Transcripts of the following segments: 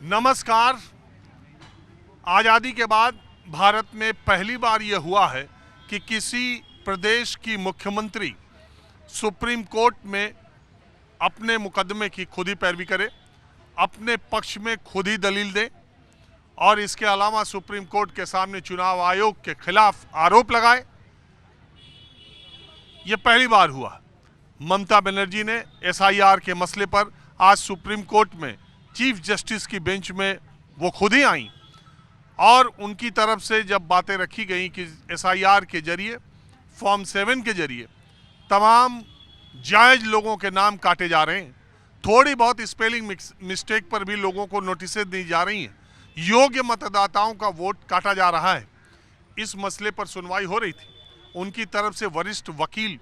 नमस्कार। आज़ादी के बाद भारत में पहली बार यह हुआ है कि किसी प्रदेश की मुख्यमंत्री सुप्रीम कोर्ट में अपने मुकदमे की खुद ही पैरवी करे, अपने पक्ष में खुद ही दलील दे और इसके अलावा सुप्रीम कोर्ट के सामने चुनाव आयोग के खिलाफ आरोप लगाए। यह पहली बार हुआ। ममता बनर्जी ने एसआईआर के मसले पर आज सुप्रीम कोर्ट में चीफ जस्टिस की बेंच में वो खुद ही आई और उनकी तरफ से जब बातें रखी गई कि एसआईआर के जरिए, फॉर्म 7 के जरिए तमाम जायज लोगों के नाम काटे जा रहे हैं, थोड़ी बहुत स्पेलिंग मिस्टेक पर भी लोगों को नोटिसें दी जा रही हैं, योग्य मतदाताओं का वोट काटा जा रहा है। इस मसले पर सुनवाई हो रही थी। उनकी तरफ से वरिष्ठ वकील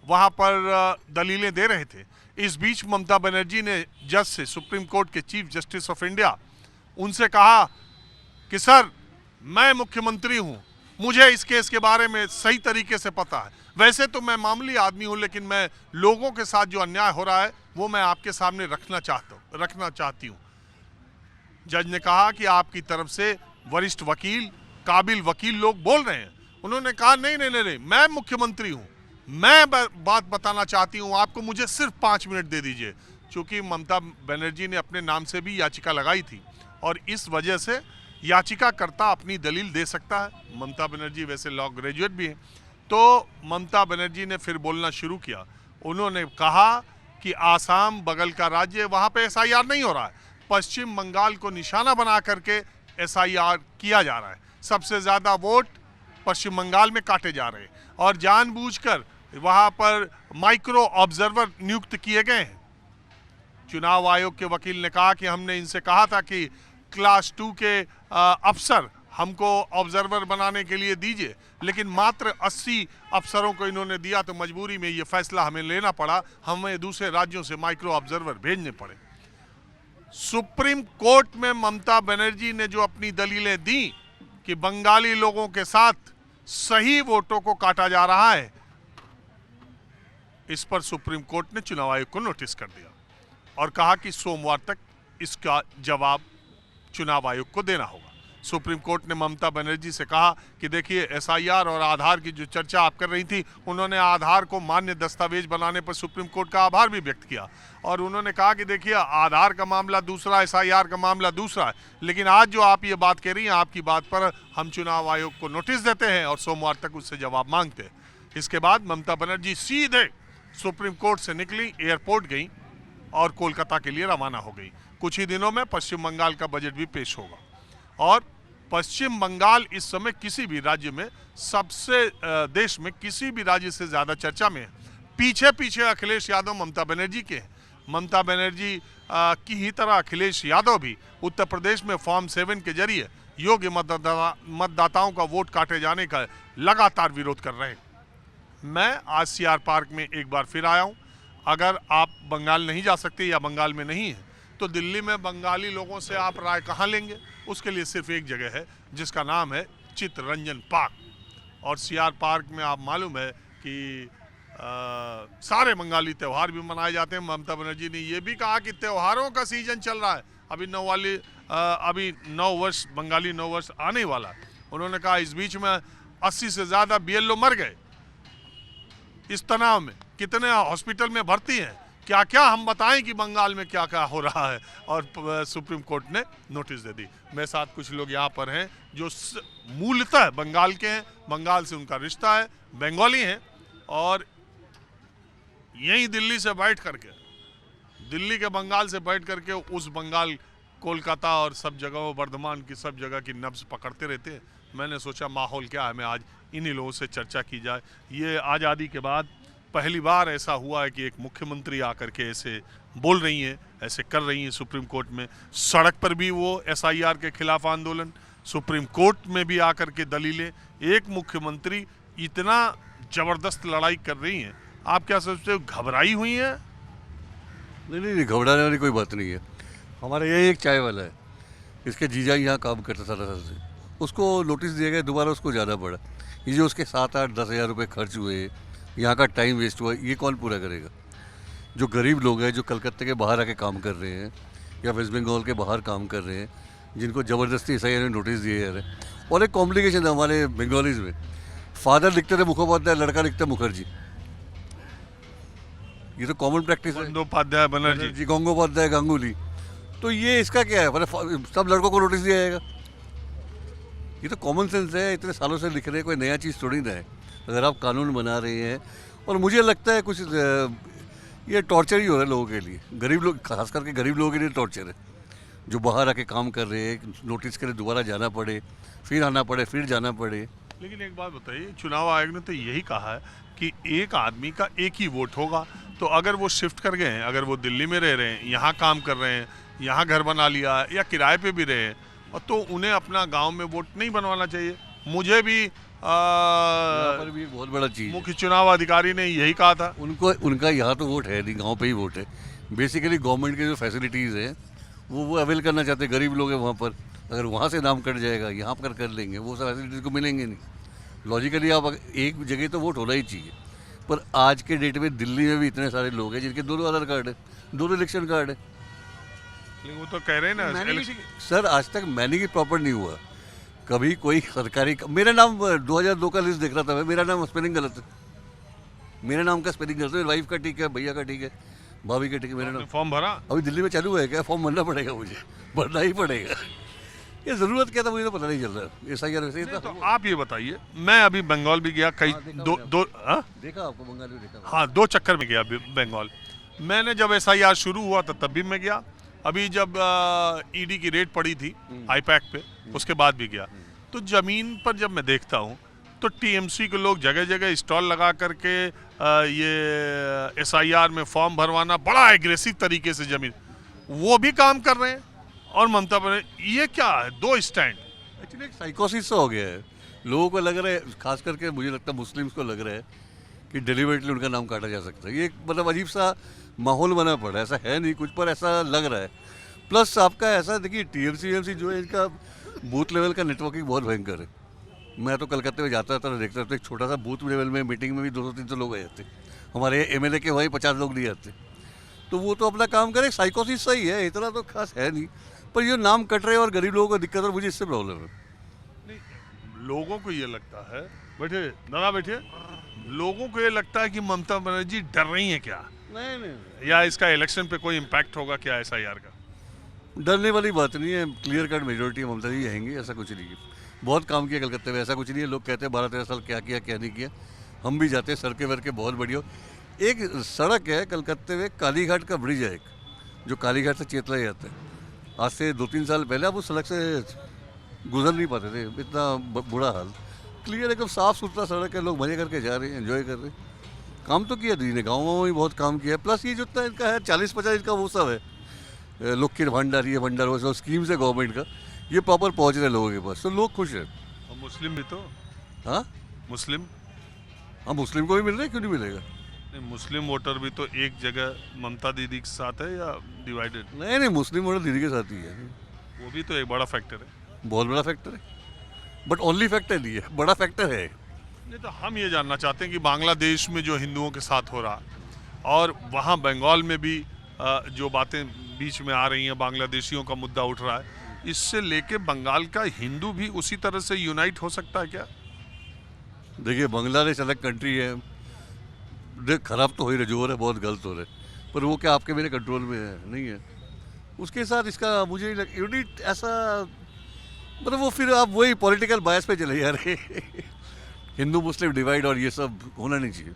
वहां पर दलीलें दे रहे थे। इस बीच ममता बनर्जी ने जज से, सुप्रीम कोर्ट के चीफ जस्टिस ऑफ इंडिया, उनसे कहा कि सर, मैं मुख्यमंत्री हूं, मुझे इस केस के बारे में सही तरीके से पता है। वैसे तो मैं मामूली आदमी हूं, लेकिन मैं लोगों के साथ जो अन्याय हो रहा है वो मैं आपके सामने रखना चाहती हूं। जज ने कहा कि आपकी तरफ से वरिष्ठ वकील, काबिल वकील लोग बोल रहे हैं। उन्होंने कहा नहीं, मैं मुख्यमंत्री हूं, मैं बात बताना चाहती हूं आपको, मुझे सिर्फ 5 मिनट दे दीजिए। क्योंकि ममता बनर्जी ने अपने नाम से भी याचिका लगाई थी और इस वजह से याचिकाकर्ता अपनी दलील दे सकता है। ममता बनर्जी वैसे लॉ ग्रेजुएट भी हैं। तो ममता बनर्जी ने फिर बोलना शुरू किया। उन्होंने कहा कि आसाम बगल का राज्य, वहाँ पे एसआईआर नहीं हो रहा है, पश्चिम बंगाल को निशाना बना करके एसआईआर किया जा रहा है। सबसे ज़्यादा वोट पश्चिम बंगाल में काटे जा रहे हैं और जानबूझकर वहाँ पर माइक्रो ऑब्जर्वर नियुक्त किए गए हैं। चुनाव आयोग के वकील ने कहा कि हमने इनसे कहा था कि क्लास 2 के अफसर हमको ऑब्जर्वर बनाने के लिए दीजिए, लेकिन मात्र 80 अफसरों को इन्होंने दिया, तो मजबूरी में ये फैसला हमें लेना पड़ा, हमें दूसरे राज्यों से माइक्रो ऑब्जर्वर भेजने पड़े। सुप्रीम कोर्ट में ममता बनर्जी ने जो अपनी दलीलें दी कि बंगाली लोगों के साथ सही वोटों को काटा जा रहा है, इस पर सुप्रीम कोर्ट ने चुनाव आयोग को नोटिस कर दिया और कहा कि सोमवार तक इसका जवाब चुनाव आयोग को देना होगा। सुप्रीम कोर्ट ने ममता बनर्जी से कहा कि देखिए, एसआईआर और आधार की जो चर्चा आप कर रही थी, उन्होंने आधार को मान्य दस्तावेज बनाने पर सुप्रीम कोर्ट का आभार भी व्यक्त किया और उन्होंने कहा कि देखिए, आधार का मामला दूसरा, एसआईआर का मामला दूसरा है, लेकिन आज जो आप ये बात कह रही हैं, आपकी बात पर हम चुनाव आयोग को नोटिस देते हैं और सोमवार तक उससे जवाब मांगते हैं। इसके बाद ममता बनर्जी सीधे सुप्रीम कोर्ट से निकली, एयरपोर्ट गई और कोलकाता के लिए रवाना हो गई। कुछ ही दिनों में पश्चिम बंगाल का बजट भी पेश होगा और पश्चिम बंगाल इस समय किसी भी राज्य में देश में किसी भी राज्य से ज़्यादा चर्चा में है। पीछे अखिलेश यादव ममता बनर्जी के हैं। ममता बनर्जी की ही तरह अखिलेश यादव भी उत्तर प्रदेश में फॉर्म 7 के जरिए योग्य मतदाताओं का वोट काटे जाने का लगातार विरोध कर रहे हैं। मैं आज सीआर पार्क में एक बार फिर आया हूँ। अगर आप बंगाल नहीं जा सकते या बंगाल में नहीं है, तो दिल्ली में बंगाली लोगों से आप राय कहाँ लेंगे? उसके लिए सिर्फ एक जगह है जिसका नाम है चित्तरंजन पार्क। और सीआर पार्क में आप मालूम है कि सारे बंगाली त्यौहार भी मनाए जाते हैं। ममता बनर्जी ने यह भी कहा कि त्योहारों का सीजन चल रहा है, अभी 9 वर्ष, बंगाली 9 वर्ष आने वाला है। उन्होंने कहा इस बीच में 80 से ज़्यादा बीएलओ मर गए इस तनाव में, कितने हॉस्पिटल में भर्ती हैं, क्या क्या हम बताएं कि बंगाल में क्या क्या हो रहा है। और सुप्रीम कोर्ट ने नोटिस दे दी। मेरे साथ कुछ लोग यहाँ पर हैं जो मूलतः बंगाल के हैं, बंगाल से उनका रिश्ता है, बंगाली हैं और यहीं दिल्ली से बैठ करके, दिल्ली के बंगाल से बैठ करके उस बंगाल, कोलकाता और सब जगहों, वर्धमान की सब जगह की नब्ज पकड़ते रहते हैं। मैंने सोचा माहौल क्या है, मैं आज इन्हीं लोगों से चर्चा की जाए। ये आज़ादी के बाद पहली बार ऐसा हुआ है कि एक मुख्यमंत्री आकर के ऐसे बोल रही हैं, ऐसे कर रही हैं सुप्रीम कोर्ट में। सड़क पर भी वो एसआईआर के खिलाफ आंदोलन, सुप्रीम कोर्ट में भी आकर के दलीलें। एक मुख्यमंत्री इतना ज़बरदस्त लड़ाई कर रही हैं, आप क्या सोचते हो, घबराई हुई हैं? नहीं, घबराने वाली कोई बात नहीं है। हमारा यही एक चाय वाला है, इसके जीजा यहाँ काम करता था 18 से, उसको नोटिस दिया गया, दोबारा उसको जाना पड़ा। ये जो उसके 7-8-10 हज़ार रुपये खर्च हुए, यहाँ का टाइम वेस्ट हुआ, ये कौन पूरा करेगा? जो गरीब लोग हैं, जो कलकत्ते के बाहर आके काम कर रहे हैं, या वेस्ट बंगाल के बाहर काम कर रहे हैं, जिनको ज़बरदस्ती एसआईआर ने नोटिस दिए जा रहे हैं। और एक कॉम्प्लिकेशन है हमारे बंगालीज में, फादर लिखते थे मुखोपाध्याय, लड़का लिखता है मुखर्जी। ये तो कॉमन प्रैक्टिस है। बंदोपाध्याय बनर्जी, गंगोपाध्याय गांगुली। तो ये इसका क्या है, मतलब सब लड़कों को नोटिस दिया जाएगा? ये तो कॉमन सेंस है, इतने सालों से लिख रहे हैं, कोई नया चीज़ थोड़ी ना है। अगर आप कानून बना रहे हैं, और मुझे लगता है कुछ ये टॉर्चर ही हो रहा है लोगों के लिए, गरीब लोग, खास करके गरीब लोगों के लिए टॉर्चर है, जो बाहर आके काम कर रहे हैं, नोटिस के लिए दोबारा जाना पड़े, फिर आना पड़े, फिर जाना पड़े। लेकिन एक बात बताइए, चुनाव आयोग ने तो यही कहा है कि एक आदमी का एक ही वोट होगा। तो अगर वो शिफ्ट कर गए हैं, अगर वो दिल्ली में रह रहे हैं, यहाँ काम कर रहे हैं, यहाँ घर बना लिया है, या किराए पे भी रहे हैं, और तो उन्हें अपना गांव में वोट नहीं बनवाना चाहिए। मुझे भी यहाँ पर भी एक बहुत बड़ा चीज़ है। मुख्य चुनाव अधिकारी ने यही कहा था। उनका यहाँ तो वोट है नहीं, गांव पे ही वोट है। बेसिकली गवर्नमेंट के जो फैसिलिटीज़ हैं वो अवेल करना चाहते हैं, गरीब लोग हैं वहाँ पर। अगर वहाँ से नाम कट जाएगा, यहाँ पर कर लेंगे, वो सब फैसिलिटीज़ को मिलेंगे नहीं। लॉजिकली आप एक जगह तो वोट होना ही चाहिए। पर आज के डेट में दिल्ली में भी इतने सारे लोग हैं जिनके दोनों आधार कार्ड है, दोनों इलेक्शन कार्ड है। लेकिन वो तो कह रहे हैं ना सर, आज तक मैनेज प्रॉपर नहीं हुआ। कभी कोई सरकारी मेरा नाम 2002 का लिस्ट देख रहा था मैं, मेरा नाम स्पेलिंग गलत है। मेरे नाम का स्पेलिंग गलत है, वाइफ का ठीक है, भैया का ठीक है, भाभी का ठीक है। मेरा नाम फॉर्म भरा अभी दिल्ली में चालू है क्या? फॉर्म भरना पड़ेगा, मुझे भरना ही पड़ेगा। ये ज़रूरत क्या था मुझे तो पता नहीं चल रहा। एसआईआर वैसे ही था। तो आप ये बताइए, मैं अभी बंगाल भी गया, कई देखा आपको बंगाल भी देखा। हाँ, 2 चक्कर में गया बंगाल। मैंने जब एसआईआर शुरू हुआ था तब भी मैं गया, अभी जब ईडी की रेड पड़ी थी आईपैक पे, उसके बाद भी गया। तो जमीन पर जब मैं देखता हूँ तो टीएमसी के लोग जगह जगह स्टॉल लगा करके ये एसआईआर में फॉर्म भरवाना, बड़ा एग्रेसिव तरीके से जमीन, वो भी काम कर रहे हैं। और ममता बनर्जी, ये क्या है, 2 स्टैंड। एक्चुअली एक साइकोसिस हो गया है, लोगों को लग रहा है, खास करके मुझे लगता है मुस्लिम्स को लग रहा है कि डिलीवरेटली उनका नाम काटा जा सकता है। ये मतलब अजीब सा माहौल बना पड़ा है, ऐसा है नहीं कुछ, पर ऐसा लग रहा है। प्लस आपका ऐसा देखिए, टीएमसी जो है, इनका बूथ लेवल का नेटवर्किंग बहुत भयंकर है। मैं तो कलकत्ते में जाता था, देखता था, एक छोटा सा बूथ लेवल में मीटिंग में भी 200-300 लोग आ जाते। हमारे एमएलए के वहीं 50 लोग नहीं आते। तो वो तो अपना काम करे, साइकोसिस सही है, इतना तो खास है नहीं। पर ये नाम कट रहे हैं और गरीब लोगों को दिक्कत, और मुझे इससे प्रॉब्लम है। नहीं, लोगों को ये लगता है, बैठे दादा बैठे, लोगों को ये लगता है कि ममता बनर्जी डर रही है क्या, नहीं, या इसका इलेक्शन पे कोई इम्पैक्ट होगा क्या एसआईआर का? डरने वाली बात नहीं है। क्लियर कट मेजोरिटी ममता जी आएंगी, ऐसा कुछ नहीं है। बहुत काम किया कलकत्ते में, ऐसा कुछ नहीं है। लोग कहते हैं 12-13 साल क्या किया क्या नहीं किया। हम भी जाते हैं, सड़कें वड़कें बहुत बढ़िया। एक सड़क है कलकत्ते में, कालीघाट का ब्रिज है एक, जो कालीघाट से चेतला जाता है। आज से 2-3 साल पहले आप उस सड़क से गुजर नहीं पाते थे, इतना बुरा हाल। क्लियर एकदम साफ़ सुथरा सड़क है, लोग मजे करके जा रहे हैं, एंजॉय कर रहे हैं। काम तो किया दीदी ने, गाँव में भी बहुत काम किया। प्लस ये जितना इनका है 40-50 इनका वो सब है, लुक्की भंडार, ये भंडार, वो सब स्कीम्स है गवर्नमेंट का, ये प्रॉपर पहुँच रहे हैं लोगों के पास, तो लोग खुश हैं। और मुस्लिम भी तो, हाँ मुस्लिम, हाँ मुस्लिम को भी मिल रहा है, क्यों नहीं मिलेगा? नहीं, मुस्लिम वोटर भी तो एक जगह ममता दीदी के साथ है या डिवाइडेड? नहीं, मुस्लिम वोटर दीदी के साथ ही है। वो भी तो एक बड़ा फैक्टर है। बहुत बड़ा फैक्टर है, बट ओनली फैक्टर नहीं है, बड़ा फैक्टर है। नहीं, तो हम ये जानना चाहते हैं कि बांग्लादेश में जो हिंदुओं के साथ हो रहा, और वहाँ बंगाल में भी जो बातें बीच में आ रही हैं, बांग्लादेशियों का मुद्दा उठ रहा है, इससे लेके बंगाल का हिंदू भी उसी तरह से यूनाइट हो सकता है क्या? देखिए, बांग्लादेश अलग कंट्री है, खराब तो हो ही रहे, जो हो रहा है बहुत गलत हो रहा है, पर वो क्या आपके मेरे कंट्रोल में है? नहीं है। उसके साथ इसका मुझे यूनिट ऐसा, मतलब वो फिर आप वही पॉलिटिकल बायस पे चले जा रहे हिंदू मुस्लिम डिवाइड और ये सब होना नहीं चाहिए।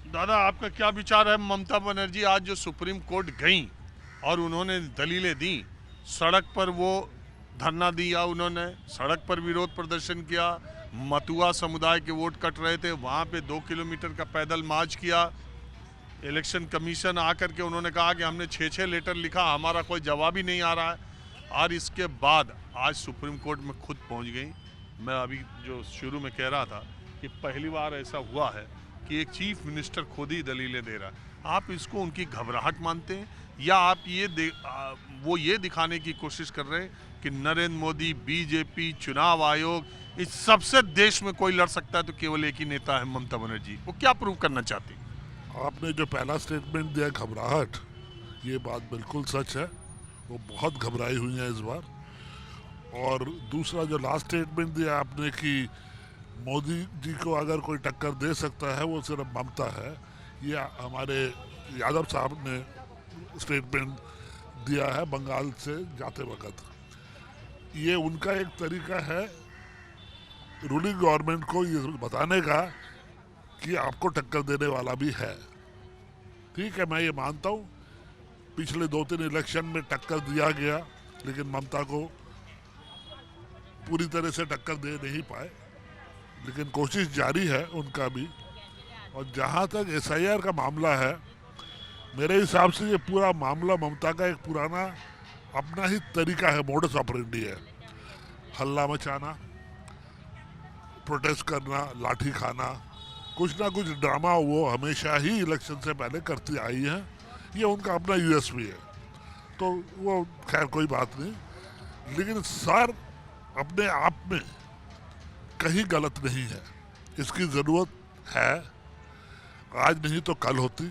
दादा, आपका क्या विचार है? ममता बनर्जी आज जो सुप्रीम कोर्ट गई और उन्होंने दलीलें दी, सड़क पर वो धरना दिया, उन्होंने सड़क पर विरोध प्रदर्शन किया, मतुआ समुदाय के वोट कट रहे थे, वहाँ पे 2 किलोमीटर का पैदल मार्च किया। इलेक्शन कमीशन आकर के उन्होंने कहा कि हमने 6-6 लेटर लिखा, हमारा कोई जवाब ही नहीं आ रहा है। और इसके बाद आज सुप्रीम कोर्ट में खुद पहुँच गई। मैं अभी जो शुरू में कह रहा था कि पहली बार ऐसा हुआ है कि एक चीफ मिनिस्टर खुद ही दलीलें दे रहा है। आप इसको उनकी घबराहट मानते हैं, या आप वो ये दिखाने की कोशिश कर रहे हैं कि नरेंद्र मोदी, बीजेपी, चुनाव आयोग, इस सबसे देश में कोई लड़ सकता है तो केवल एक ही नेता है ममता बनर्जी? वो क्या प्रूव करना चाहती हैं? आपने जो पहला स्टेटमेंट दिया घबराहट, ये बात बिल्कुल सच है। वो बहुत घबराई हुई हैं इस बार। और दूसरा जो लास्ट स्टेटमेंट दिया आपने कि मोदी जी को अगर कोई टक्कर दे सकता है वो सिर्फ ममता है, ये हमारे यादव साहब ने स्टेटमेंट दिया है बंगाल से जाते वक्त। ये उनका एक तरीका है रूलिंग गवर्नमेंट को ये बताने का कि आपको टक्कर देने वाला भी है। ठीक है, मैं ये मानता हूँ पिछले 2-3 इलेक्शन में टक्कर दिया गया, लेकिन ममता को पूरी तरह से टक्कर दे नहीं पाए, लेकिन कोशिश जारी है उनका भी। और जहाँ तक SIR का मामला है, मेरे हिसाब से ये पूरा मामला ममता का एक पुराना अपना ही तरीका है, मोडस ऑपरेंडी है। हल्ला मचाना, प्रोटेस्ट करना, लाठी खाना, कुछ ना कुछ ड्रामा वो हमेशा ही इलेक्शन से पहले करती आई हैं। ये उनका अपना USP है, तो वो खैर कोई बात नहीं। लेकिन सर अपने आप में कहीं गलत नहीं है, इसकी ज़रूरत है। आज नहीं तो कल होती,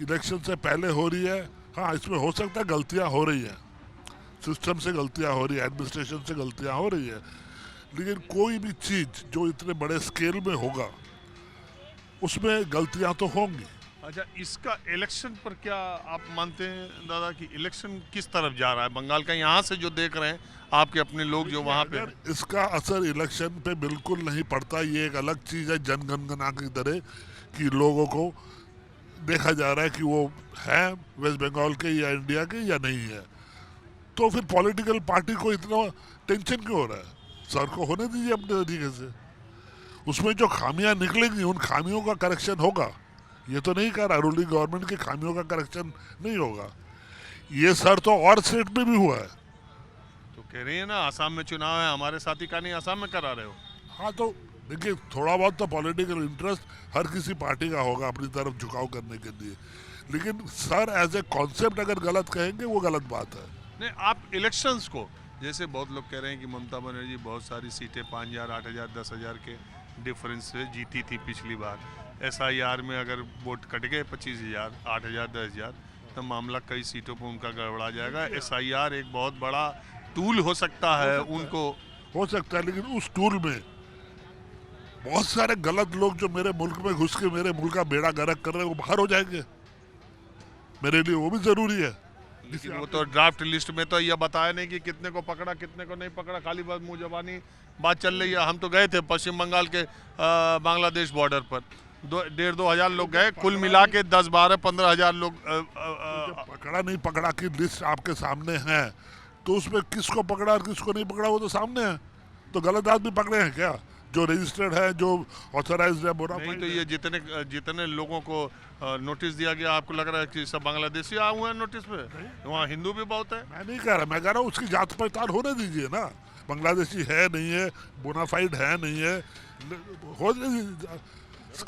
इलेक्शन से पहले हो रही है। हाँ, इसमें हो सकता है गलतियां हो रही हैं, सिस्टम से गलतियां हो रही है, एडमिनिस्ट्रेशन से गलतियां हो रही है, लेकिन कोई भी चीज़ जो इतने बड़े स्केल में होगा उसमें गलतियां तो होंगी। अच्छा, इसका इलेक्शन पर क्या आप मानते हैं दादा कि इलेक्शन किस तरफ जा रहा है बंगाल का? यहाँ से जो देख रहे हैं आपके अपने लोग जो वहाँ पे हैं। इसका असर इलेक्शन पे बिल्कुल नहीं पड़ता। ये एक अलग चीज़ है, जनगणना की तरह कि लोगों को देखा जा रहा है कि वो है वेस्ट बंगाल के या इंडिया के या नहीं है। तो फिर पॉलिटिकल पार्टी को इतना टेंशन क्यों हो रहा है? सर को होने दीजिए अपने तरीके से। उसमें जो खामियां निकलेंगी उन खामियों का करेक्शन होगा। ये तो नहीं कह रहा रूलिंग गवर्नमेंट की खामियों का करेक्शन नहीं होगा। ये सर तो और स्टेट में भी हुआ है। तो कह रही है ना आसाम में चुनाव है, हमारे साथी का नहीं, आसाम में करा रहे हो। हाँ, तो देखिए थोड़ा बहुत तो पॉलिटिकल इंटरेस्ट हर किसी पार्टी का होगा अपनी तरफ झुकाव करने के लिए, लेकिन सर एज ए कॉन्सेप्ट अगर गलत कहेंगे वो गलत बात है। नहीं, आप इलेक्शंस को, जैसे बहुत लोग कह रहे हैं कि ममता बनर्जी बहुत सारी सीटें 5,000, 8,000, 10,000 के डिफरेंस से जीती थी पिछली बार। SIR में अगर वोट कट गए 25,000, 8,000, 10,000, तो मामला कई सीटों पर उनका गड़बड़ा जाएगा। SIR एक बहुत बड़ा टूल हो सकता है उनको। हो सकता है, लेकिन उस टूल में बहुत सारे गलत लोग जो मेरे मुल्क में घुस के मेरे मुल्क का बेड़ा गर्क कर रहे हैं वो बाहर हो जाएंगे। मेरे लिए वो भी जरूरी है। लेकिन वो तो ड्राफ्ट लिस्ट में तो यह बताया नहीं कि कितने को पकड़ा कितने को नहीं पकड़ा, खाली बस मुंह जबानी बात चल रही है। हम तो गए थे पश्चिम बंगाल के बांग्लादेश बॉर्डर पर, 1,500-2 हज़ार लोग गए, कुल मिला के 10, 12, 15 हज़ार लोग पकड़ा नहीं पकड़ा की लिस्ट आपके सामने है, तो उसमें किसको पकड़ा और किसको नहीं पकड़ा वो तो सामने है। तो गलत आदमी पकड़े हैं क्या? जो रजिस्टर्ड है, जो ऑथराइज्ड है, नहीं तो ये जितने लोगों को नोटिस दिया गया, आपको लग रहा है कि सब बांग्लादेशी आए हुए हैं नोटिस पे? वहाँ हिंदू भी बहुत है। मैं नहीं कह रहा, मैं कह रहा हूँ उसकी जांच पड़ताल होने दीजिए ना। बांग्लादेशी है नहीं है, बोनाफाइड है नहीं है, हो